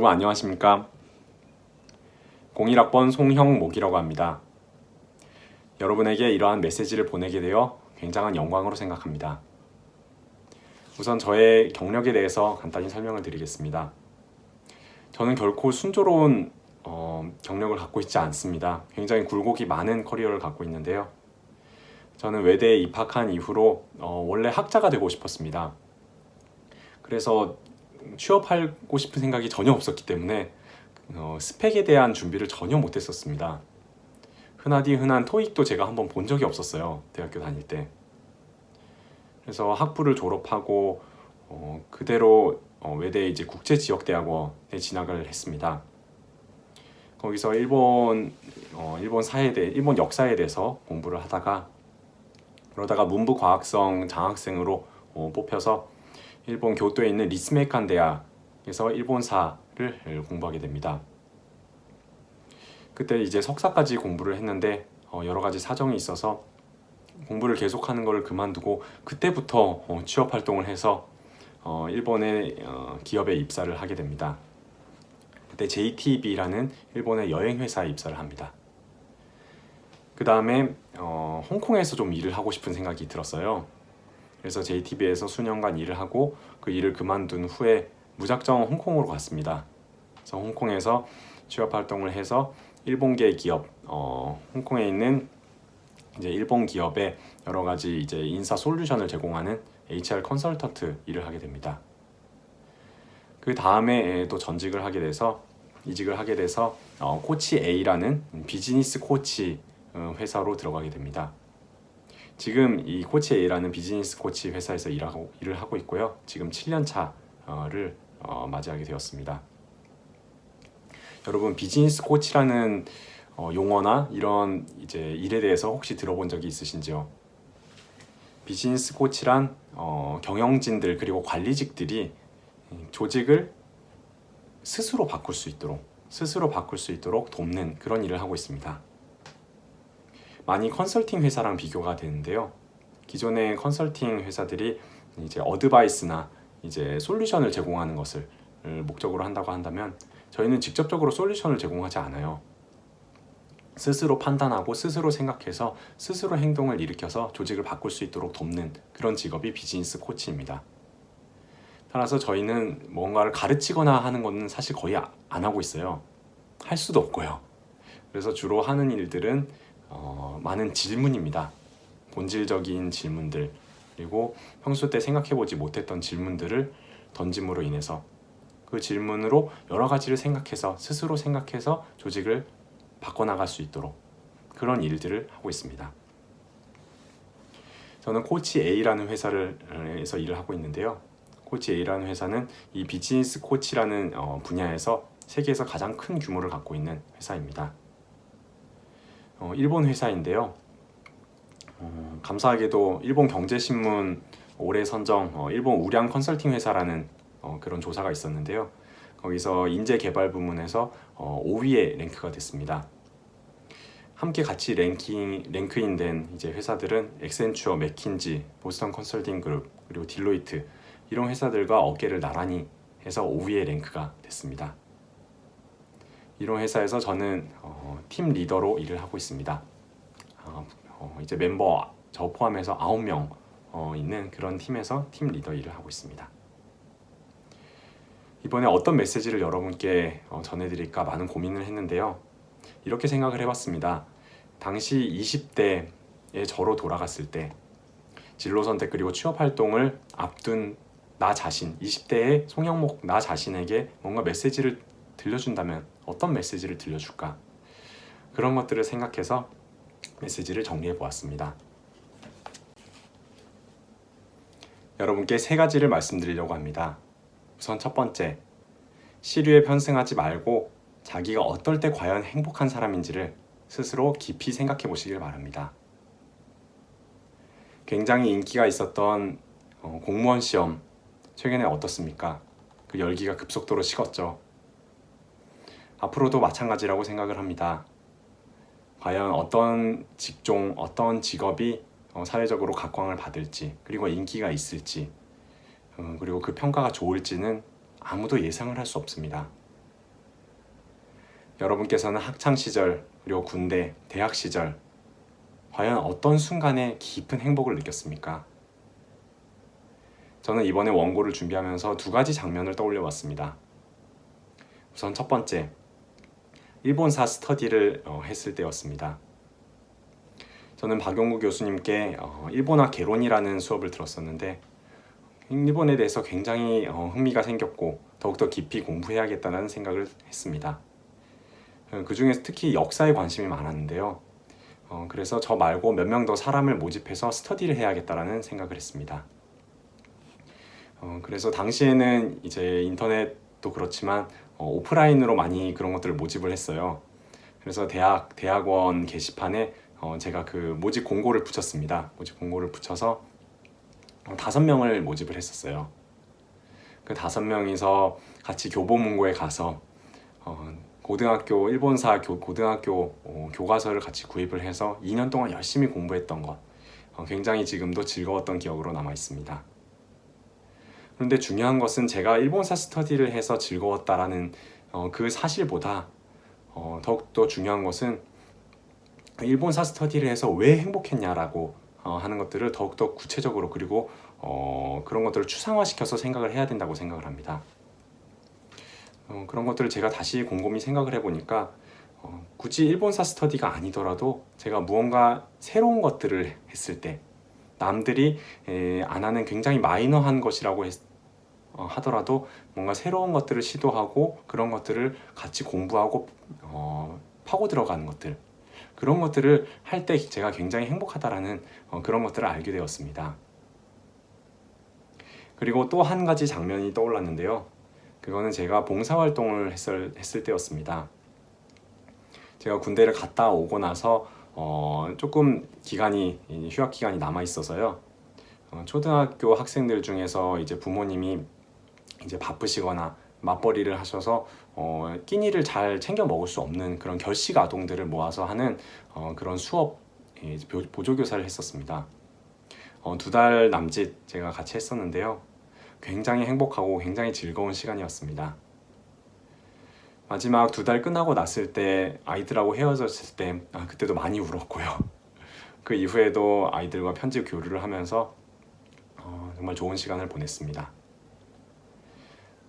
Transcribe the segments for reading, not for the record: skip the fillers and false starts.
여러분 안녕하십니까? 01학번 송형목이라고 합니다. 여러분에게 이러한 메시지를 보내게 되어 굉장한 영광으로 생각합니다. 우선 저의 경력에 대해서 간단히 설명을 드리겠습니다. 저는 결코 순조로운 경력을 갖고 있지 않습니다. 굉장히 굴곡이 많은 커리어를 갖고 있는데요. 저는 외대에 입학한 이후로 원래 학자가 되고 싶었습니다. 그래서 취업하고 싶은 생각이 전혀 없었기 때문에 스펙에 대한 준비를 전혀 못했었습니다. 흔한 토익도 제가 한번 본 적이 없었어요. 대학교 다닐 때. 그래서 학부를 졸업하고 그대로 외대 이제 국제지역대학원에 진학을 했습니다. 거기서 일본 역사에 대해서 공부를 하다가 그러다가 문부과학성 장학생으로 뽑혀서 일본 교토에 있는 리스메이칸 대학에서 일본사를 공부하게 됩니다. 그때 이제 석사까지 공부를 했는데 여러 가지 사정이 있어서 공부를 계속하는 걸 그만두고 그때부터 취업 활동을 해서 일본의 기업에 입사를 하게 됩니다. 그때 JTB라는 일본의 여행 회사에 입사를 합니다. 그 다음에 홍콩에서 좀 일을 하고 싶은 생각이 들었어요. 그래서 JTB에서 수년간 일을 하고 그 일을 그만둔 후에 무작정 홍콩으로 갔습니다. 그래서 홍콩에서 취업 활동을 해서 일본계 기업, 홍콩에 있는 이제 일본 기업에 여러 가지 이제 인사 솔루션을 제공하는 HR 컨설턴트 일을 하게 됩니다. 그 다음에 또 이직을 하게 돼서 코치 A라는 비즈니스 코치 회사로 들어가게 됩니다. 지금 이 코치 A라는 비즈니스 코치 회사에서 일을 하고 있고요. 지금 7년 차를 맞이하게 되었습니다. 여러분 비즈니스 코치라는 용어나 이런 이제 일에 대해서 혹시 들어본 적이 있으신지요? 비즈니스 코치란 경영진들 그리고 관리직들이 조직을 스스로 바꿀 수 있도록 돕는 그런 일을 하고 있습니다. 많이 컨설팅 회사랑 비교가 되는데요. 기존의 컨설팅 회사들이 이제 어드바이스나 이제 솔루션을 제공하는 것을 목적으로 한다고 한다면 저희는 직접적으로 솔루션을 제공하지 않아요. 스스로 판단하고 스스로 생각해서 스스로 행동을 일으켜서 조직을 바꿀 수 있도록 돕는 그런 직업이 비즈니스 코치입니다. 따라서 저희는 뭔가를 가르치거나 하는 것은 사실 거의 안 하고 있어요. 할 수도 없고요. 그래서 주로 하는 일들은 많은 질문입니다. 본질적인 질문들 그리고 평소 때 생각해보지 못했던 질문들을 던짐으로 인해서 그 질문으로 여러 가지를 스스로 생각해서 조직을 바꿔나갈 수 있도록 그런 일들을 하고 있습니다. 저는 코치 A라는 회사에서 일을 하고 있는데요. 코치 A라는 회사는 이 비즈니스 코치라는 분야에서 세계에서 가장 큰 규모를 갖고 있는 회사입니다. 일본 회사인데요. 감사하게도 일본 경제신문 올해 선정 일본 우량 컨설팅 회사라는 그런 조사가 있었는데요. 거기서 인재개발 부문에서 5위에 랭크가 됐습니다. 함께 같이 랭크인된 이제 회사들은 엑센추어, 맥킨지, 보스턴 컨설팅 그룹, 그리고 딜로이트 이런 회사들과 어깨를 나란히 해서 5위에 랭크가 됐습니다. 이런 회사에서 저는 팀 리더로 일을 하고 있습니다. 이제 멤버 저 포함해서 9명 있는 그런 팀에서 팀 리더 일을 하고 있습니다. 이번에 어떤 메시지를 여러분께 전해드릴까 많은 고민을 했는데요. 이렇게 생각을 해봤습니다. 당시 20대의 저로 돌아갔을 때 진로 선택 그리고 취업 활동을 앞둔 나 자신, 20대의 송영목 나 자신에게 뭔가 메시지를 들려준다면 어떤 메시지를 들려줄까? 그런 것들을 생각해서 메시지를 정리해 보았습니다. 여러분께 3가지를 말씀드리려고 합니다. 우선 첫 번째, 시류에 편승하지 말고 자기가 어떨 때 과연 행복한 사람인지를 스스로 깊이 생각해 보시길 바랍니다. 굉장히 인기가 있었던 공무원 시험 최근에 어떻습니까? 그 열기가 급속도로 식었죠. 앞으로도 마찬가지라고 생각을 합니다. 과연 어떤 직종, 어떤 직업이 사회적으로 각광을 받을지 그리고 인기가 있을지 그리고 그 평가가 좋을지는 아무도 예상을 할 수 없습니다. 여러분께서는 학창 시절 그리고 군대, 대학 시절 과연 어떤 순간에 깊은 행복을 느꼈습니까? 저는 이번에 원고를 준비하면서 두 가지 장면을 떠올려 봤습니다. 우선 첫 번째, 일본사 스터디를 했을 때였습니다. 저는 박용구 교수님께 일본화 개론이라는 수업을 들었었는데 일본에 대해서 굉장히 흥미가 생겼고 더욱더 깊이 공부해야겠다는 생각을 했습니다. 그 중에서 특히 역사에 관심이 많았는데요. 그래서 저 말고 몇 명 더 사람을 모집해서 스터디를 해야겠다라는 생각을 했습니다. 그래서 당시에는 이제 인터넷도 그렇지만 오프라인으로 많이 그런 것들을 모집을 했어요. 그래서 대학원 게시판에 제가 그 모집 공고를 붙였습니다. 모집 공고를 붙여서 5명을 모집을 했었어요. 그 5명이서 같이 교보문고에 가서 고등학교 일본사 고등학교 교과서를 같이 구입을 해서 2년 동안 열심히 공부했던 것, 굉장히 지금도 즐거웠던 기억으로 남아 있습니다. 그런데 중요한 것은 제가 일본사 스터디를 해서 즐거웠다라는 그 사실보다 더욱더 중요한 것은 일본사 스터디를 해서 왜 행복했냐라고 하는 것들을 더욱더 구체적으로 그리고 그런 것들을 추상화시켜서 생각을 해야 된다고 생각을 합니다. 그런 것들을 제가 다시 곰곰이 생각을 해보니까 굳이 일본사 스터디가 아니더라도 제가 무언가 새로운 것들을 했을 때 남들이 안 하는 굉장히 마이너한 것이라고 하더라도 뭔가 새로운 것들을 시도하고 그런 것들을 같이 공부하고 파고 들어가는 것들, 그런 것들을 할 때 제가 굉장히 행복하다라는 그런 것들을 알게 되었습니다. 그리고 또 한 가지 장면이 떠올랐는데요. 그거는 제가 봉사활동을 했을 때였습니다. 제가 군대를 갔다 오고 나서 조금 휴학 기간이 남아 있어서요. 초등학교 학생들 중에서 이제 부모님이 이제 바쁘시거나 맞벌이를 하셔서 끼니를 잘 챙겨 먹을 수 없는 그런 결식 아동들을 모아서 하는 그런 수업 보조교사를 했었습니다. 2달 남짓 제가 같이 했었는데요. 굉장히 행복하고 굉장히 즐거운 시간이었습니다. 마지막 2달 끝나고 났을 때 아이들하고 헤어졌을 때 그때도 많이 울었고요. 그 이후에도 아이들과 편지 교류를 하면서 정말 좋은 시간을 보냈습니다.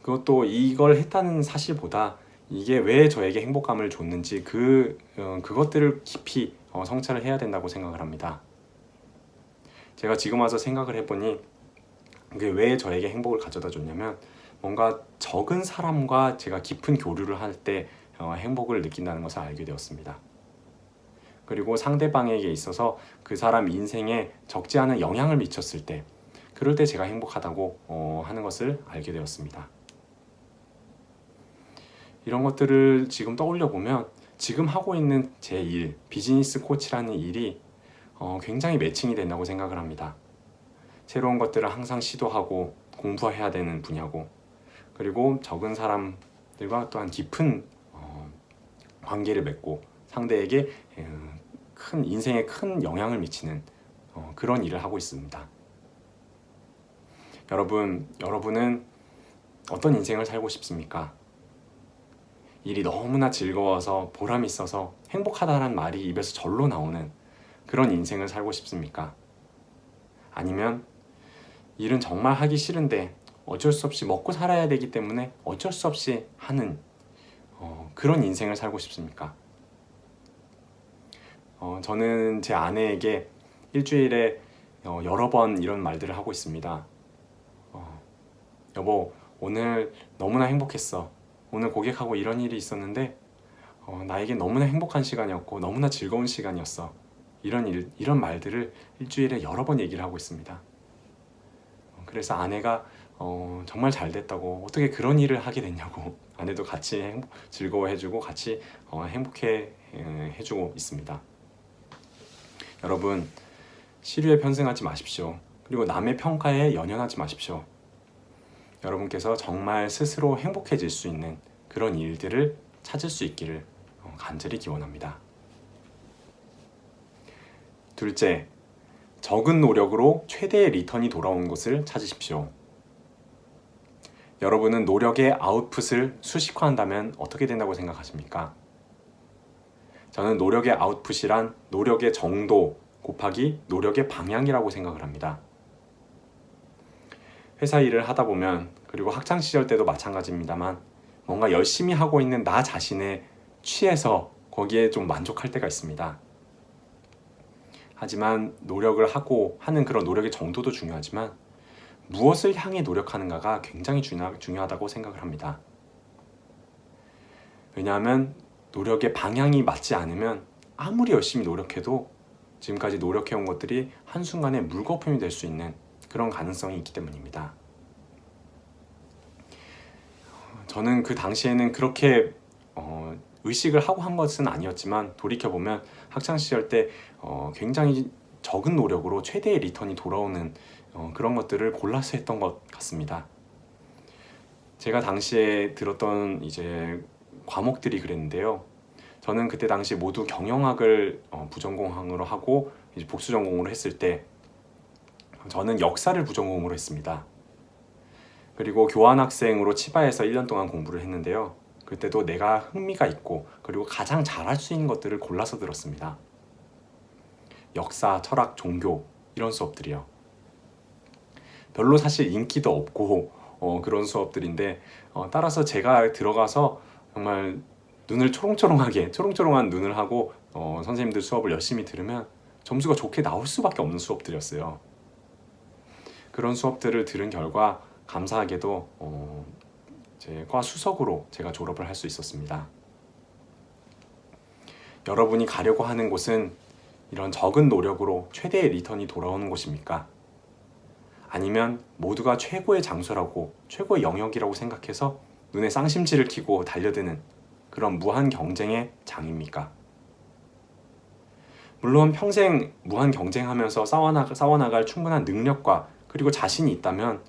그것도 이걸 했다는 사실보다 이게 왜 저에게 행복감을 줬는지 그것들을 깊이 성찰을 해야 된다고 생각을 합니다. 제가 지금 와서 생각을 해보니 그게 왜 저에게 행복을 가져다 줬냐면 뭔가 적은 사람과 제가 깊은 교류를 할 때 행복을 느낀다는 것을 알게 되었습니다. 그리고 상대방에게 있어서 그 사람 인생에 적지 않은 영향을 미쳤을 때 그럴 때 제가 행복하다고 하는 것을 알게 되었습니다. 이런 것들을 지금 떠올려 보면 지금 하고 있는 제 일, 비즈니스 코치라는 일이 굉장히 매칭이 된다고 생각을 합니다. 새로운 것들을 항상 시도하고 공부해야 되는 분야고, 그리고 적은 사람들과 또한 깊은 관계를 맺고 상대에게 인생에 큰 영향을 미치는 그런 일을 하고 있습니다. 여러분은 어떤 인생을 살고 싶습니까? 일이 너무나 즐거워서 보람 있어서 행복하다는 말이 입에서 절로 나오는 그런 인생을 살고 싶습니까? 아니면 일은 정말 하기 싫은데 어쩔 수 없이 먹고 살아야 되기 때문에 어쩔 수 없이 하는 그런 인생을 살고 싶습니까? 저는 제 아내에게 일주일에 여러 번 이런 말들을 하고 있습니다. 여보, 오늘 너무나 행복했어. 오늘 고객하고 이런 일이 있었는데 나에게 너무나 행복한 시간이었고 너무나 즐거운 시간이었어. 이런 말들을 일주일에 여러 번 얘기를 하고 있습니다. 그래서 아내가 정말 잘 됐다고, 어떻게 그런 일을 하게 됐냐고 아내도 같이 즐거워해주고 같이 행복해 해주고 있습니다. 여러분, 시류에 편승하지 마십시오. 그리고 남의 평가에 연연하지 마십시오. 여러분께서 정말 스스로 행복해질 수 있는 그런 일들을 찾을 수 있기를 간절히 기원합니다. 둘째, 적은 노력으로 최대의 리턴이 돌아오는 것을 찾으십시오. 여러분은 노력의 아웃풋을 수식화한다면 어떻게 된다고 생각하십니까? 저는 노력의 아웃풋이란 노력의 정도 곱하기 노력의 방향이라고 생각을 합니다. 회사 일을 하다 보면, 그리고 학창 시절 때도 마찬가지입니다만, 뭔가 열심히 하고 있는 나 자신에 취해서 거기에 좀 만족할 때가 있습니다. 하지만 노력을 하고 하는 그런 노력의 정도도 중요하지만 무엇을 향해 노력하는가가 굉장히 중요하다고 생각을 합니다. 왜냐하면 노력의 방향이 맞지 않으면 아무리 열심히 노력해도 지금까지 노력해온 것들이 한순간에 물거품이 될 수 있는 그런 가능성이 있기 때문입니다. 저는 그 당시에는 그렇게 의식을 하고 한 것은 아니었지만 돌이켜보면 학창시절 때 굉장히 적은 노력으로 최대의 리턴이 돌아오는 그런 것들을 골라서 했던 것 같습니다. 제가 당시에 들었던 이제 과목들이 그랬는데요. 저는 그때 당시 모두 경영학을 부전공으로 하고 이제 복수 전공으로 했을 때 저는 역사를 부전공으로 했습니다. 그리고 교환학생으로 치바에서 1년 동안 공부를 했는데요. 그때도 내가 흥미가 있고 그리고 가장 잘할 수 있는 것들을 골라서 들었습니다. 역사, 철학, 종교 이런 수업들이요. 별로 사실 인기도 없고 그런 수업들인데 따라서 제가 들어가서 정말 눈을 초롱초롱한 눈을 하고 선생님들 수업을 열심히 들으면 점수가 좋게 나올 수밖에 없는 수업들이었어요. 그런 수업들을 들은 결과 감사하게도 제 과 수석으로 제가 졸업을 할 수 있었습니다. 여러분이 가려고 하는 곳은 이런 적은 노력으로 최대의 리턴이 돌아오는 곳입니까? 아니면 모두가 최고의 장소라고 최고의 영역이라고 생각해서 눈에 쌍심지를 켜고 달려드는 그런 무한 경쟁의 장입니까? 물론 평생 무한 경쟁하면서 싸워나갈 충분한 능력과 그리고 자신이 있다면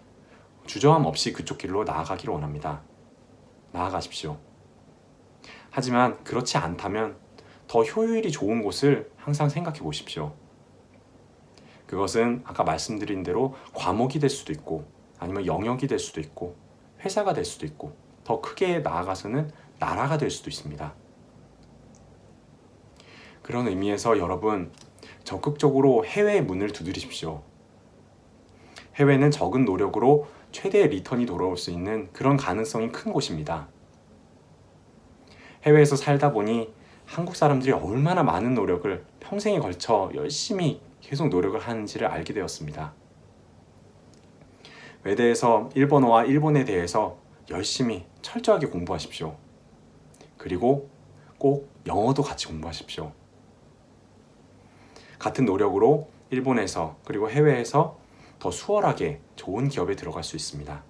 주저함 없이 그쪽 길로 나아가기를 원합니다. 나아가십시오. 하지만 그렇지 않다면 더 효율이 좋은 곳을 항상 생각해 보십시오. 그것은 아까 말씀드린 대로 과목이 될 수도 있고 아니면 영역이 될 수도 있고 회사가 될 수도 있고 더 크게 나아가서는 나라가 될 수도 있습니다. 그런 의미에서 여러분 적극적으로 해외의 문을 두드리십시오. 해외는 적은 노력으로 최대의 리턴이 돌아올 수 있는 그런 가능성이 큰 곳입니다. 해외에서 살다 보니 한국 사람들이 얼마나 많은 노력을 평생에 걸쳐 열심히 계속 노력을 하는지를 알게 되었습니다. 외대에서 일본어와 일본에 대해서 열심히 철저하게 공부하십시오. 그리고 꼭 영어도 같이 공부하십시오. 같은 노력으로 일본에서 그리고 해외에서 더 수월하게 좋은 기업에 들어갈 수 있습니다.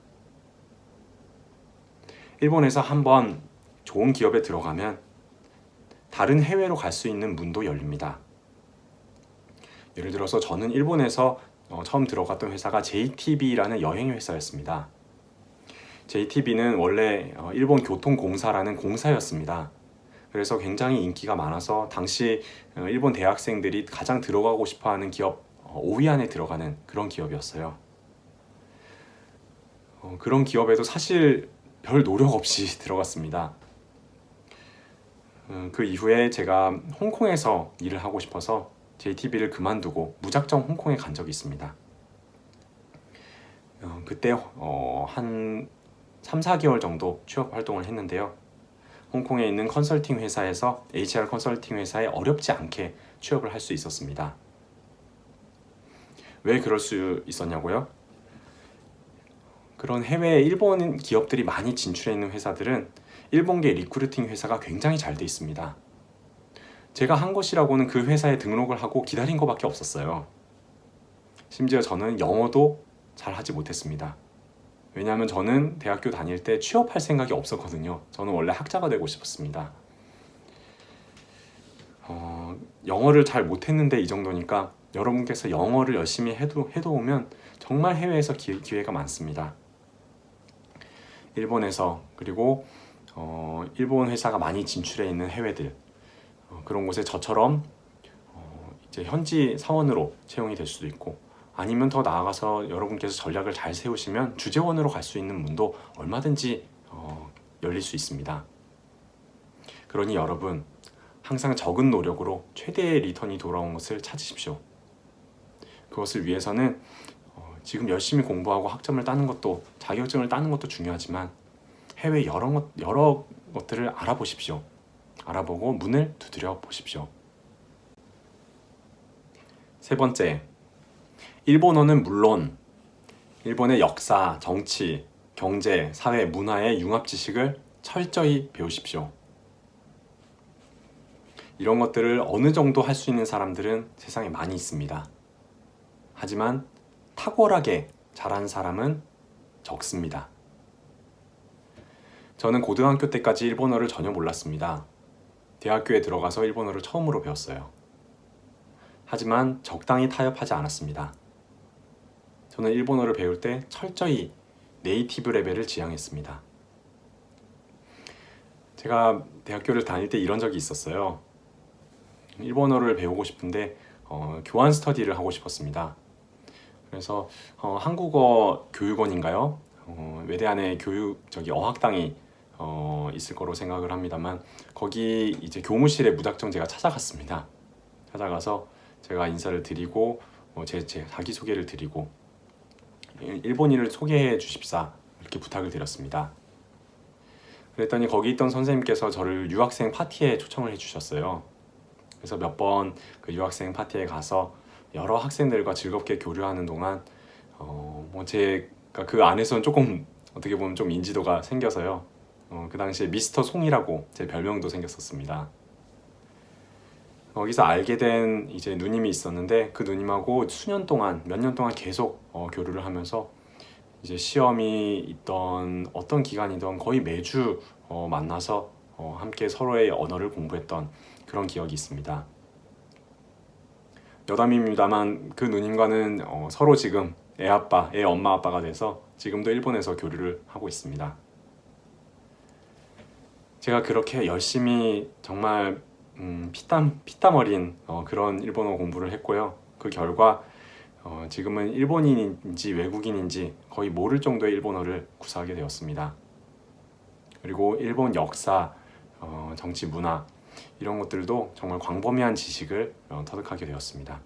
일본에서 한번 좋은 기업에 들어가면 다른 해외로 갈 수 있는 문도 열립니다. 예를 들어서 저는 일본에서 처음 들어갔던 회사가 JTB라는 여행 회사였습니다. JTB는 원래 일본 교통공사라는 공사였습니다. 그래서 굉장히 인기가 많아서 당시 일본 대학생들이 가장 들어가고 싶어하는 기업 5위 안에 들어가는 그런 기업이었어요. 그런 기업에도 사실 별 노력 없이 들어갔습니다. 그 이후에 제가 홍콩에서 일을 하고 싶어서 JTB를 그만두고 무작정 홍콩에 간 적이 있습니다. 그때 한 3, 4개월 정도 취업 활동을 했는데요. 홍콩에 있는 컨설팅 회사에서 HR 컨설팅 회사에 어렵지 않게 취업을 할 수 있었습니다. 왜 그럴 수 있었냐고요? 그런 해외에 일본 기업들이 많이 진출해 있는 회사들은 일본계 리크루팅 회사가 굉장히 잘 돼 있습니다. 제가 한 것이라고는 그 회사에 등록을 하고 기다린 것밖에 없었어요. 심지어 저는 영어도 잘 하지 못했습니다. 왜냐하면 저는 대학교 다닐 때 취업할 생각이 없었거든요. 저는 원래 학자가 되고 싶었습니다. 영어를 잘 못했는데 이 정도니까 여러분께서 영어를 열심히 해도오면 정말 해외에서 기회가 많습니다. 일본에서 그리고 일본 회사가 많이 진출해 있는 해외들 그런 곳에 저처럼 이제 현지 사원으로 채용이 될 수도 있고 아니면 더 나아가서 여러분께서 전략을 잘 세우시면 주재원으로 갈 수 있는 문도 얼마든지 열릴 수 있습니다. 그러니 여러분 항상 적은 노력으로 최대의 리턴이 돌아온 것을 찾으십시오. 그것을 위해서는 지금 열심히 공부하고 학점을 따는 것도, 자격증을 따는 것도 중요하지만 해외 여러 것들을 알아보십시오. 알아보고 문을 두드려 보십시오. 세 번째, 일본어는 물론 일본의 역사, 정치, 경제, 사회, 문화의 융합 지식을 철저히 배우십시오. 이런 것들을 어느 정도 할 수 있는 사람들은 세상에 많이 있습니다. 하지만 탁월하게 잘하는 사람은 적습니다. 저는 고등학교 때까지 일본어를 전혀 몰랐습니다. 대학교에 들어가서 일본어를 처음으로 배웠어요. 하지만 적당히 타협하지 않았습니다. 저는 일본어를 배울 때 철저히 네이티브 레벨을 지향했습니다. 제가 대학교를 다닐 때 이런 적이 있었어요. 일본어를 배우고 싶은데 교환 스터디를 하고 싶었습니다. 그래서 한국어 교육원인가요? 외대 안에 어학당이 있을 거로 생각을 합니다만 거기 이제 교무실에 무작정 제가 찾아갔습니다. 찾아가서 제가 인사를 드리고 제 자기소개를 드리고 일본인을 소개해 주십사 이렇게 부탁을 드렸습니다. 그랬더니 거기 있던 선생님께서 저를 유학생 파티에 초청을 해주셨어요. 그래서 몇 번 그 유학생 파티에 가서 여러 학생들과 즐겁게 교류하는 동안 제가 그 안에서는 조금 어떻게 보면 좀 인지도가 생겨서요. 그 당시에 미스터 송이라고 제 별명도 생겼었습니다. 거기서 알게 된 이제 누님이 있었는데 그 누님하고 몇 년 동안 계속 교류를 하면서 이제 시험이 있던 어떤 기간이든 거의 매주 만나서 함께 서로의 언어를 공부했던 그런 기억이 있습니다. 여담입니다만 그 누님과는 서로 지금 애 엄마 아빠가 돼서 지금도 일본에서 교류를 하고 있습니다. 제가 그렇게 열심히 정말 피땀 어린 그런 일본어 공부를 했고요. 그 결과 지금은 일본인인지 외국인인지 거의 모를 정도의 일본어를 구사하게 되었습니다. 그리고 일본 역사, 정치, 문화 이런 것들도 정말 광범위한 지식을 터득하게 되었습니다.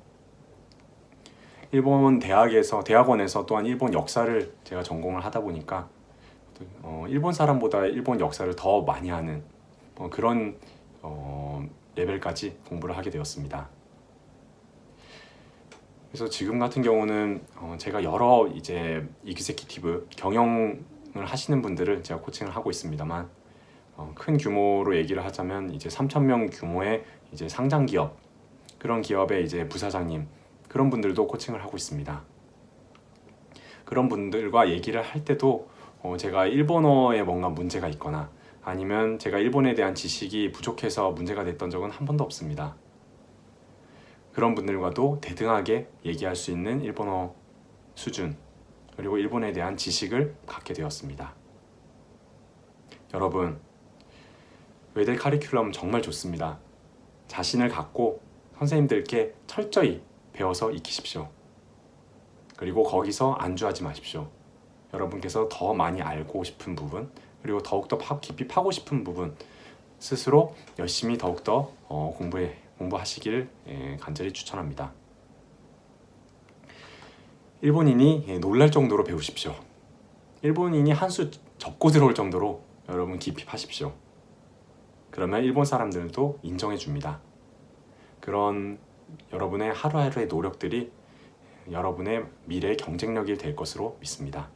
일본 대학원에서 또한 일본 역사를 제가 전공을 하다 보니까 일본 사람보다 일본 역사를 더 많이 하는 그런 레벨까지 공부를 하게 되었습니다. 그래서 지금 같은 경우는 제가 여러 이제 이그제큐티브 경영을 하시는 분들을 제가 코칭을 하고 있습니다만 큰 규모로 얘기를 하자면 이제 3,000명 규모의 이제 상장 기업 그런 기업의 이제 부사장님 그런 분들도 코칭을 하고 있습니다. 그런 분들과 얘기를 할 때도 제가 일본어에 뭔가 문제가 있거나 아니면 제가 일본에 대한 지식이 부족해서 문제가 됐던 적은 한 번도 없습니다. 그런 분들과도 대등하게 얘기할 수 있는 일본어 수준 그리고 일본에 대한 지식을 갖게 되었습니다. 여러분, 외대 카리큘럼 정말 좋습니다. 자신을 갖고 선생님들께 철저히 배워서 익히십시오. 그리고 거기서 안주하지 마십시오. 여러분께서 더 많이 알고 싶은 부분 그리고 더욱더 깊이 파고 싶은 부분 스스로 열심히 더욱더 공부하시길 간절히 추천합니다. 일본인이 놀랄 정도로 배우십시오. 일본인이 한 수 접고 들어올 정도로 여러분 깊이 파십시오. 그러면 일본 사람들도 인정해 줍니다. 그런 여러분의 하루하루의 노력들이 여러분의 미래의 경쟁력이 될 것으로 믿습니다.